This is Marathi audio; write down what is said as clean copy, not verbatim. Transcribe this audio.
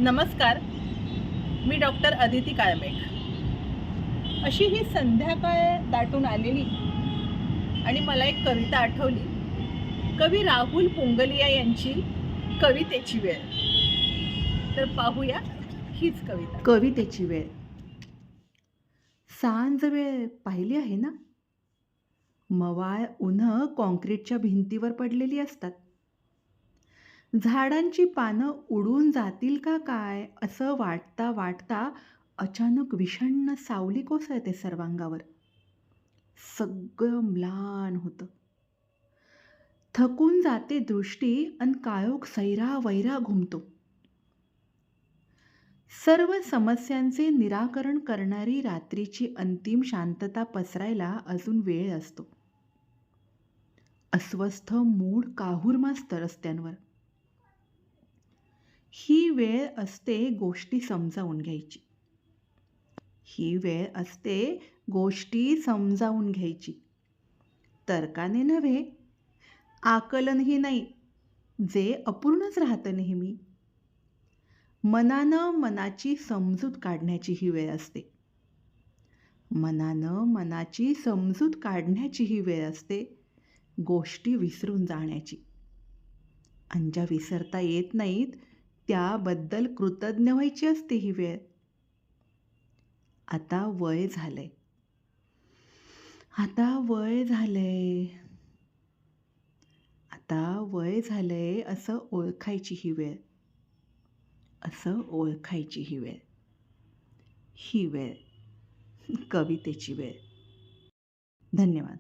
नमस्कार. मी डॉक्टर अदिती काळमेघ. अशी ही संध्याकाळ दाटून आलेली आणि मला एक कविता आठवली. कवी राहुल पोंगलिया यांची कवितेची वेळ. तर पाहूया हीच कविता. कवितेची वेळ. सांज वेळ पाहिली आहे ना? मवाळ उन्हं काँक्रीटच्या भिंतीवर पडलेली असतात. झाडांची पानं उडून जातील का काय असं वाटता वाटता अचानक विषण्ण सावली कोसळते सर्वांगावर. सगळं म्लान होतं. थकून जाते दृष्टी अन काळोख सैरावैरा घुमतो. सर्व समस्यांचे निराकरण करणारी रात्रीची अंतिम शांतता पसरायला अजून वेळ असतो. अस्वस्थ मूड काहूर माजतं रस्त्यांवर. ही वेळ असते गोष्टी समजावून घ्यायची. ही वेळ असते गोष्टी समजावून घ्यायची. तर्काने नव्हे, आकलनही नाही, जे अपूर्णच राहतं नेहमी. मनानं मनाची समजूत काढण्याची ही वेळ असते. मनानं मनाची समजूत काढण्याची ही वेळ असते. गोष्टी विसरून जाण्याची. आणि ज्या विसरता येत नाहीत त्याबद्दल कृतज्ञ व्हायची असते ही वेळ. आता वय झालंय. आता वय झालंय. आता वय झालंय असं ओळखायची ही वेळ. असं ओळखायची ही वेळ. ही वेळ कवितेची वेळ. धन्यवाद.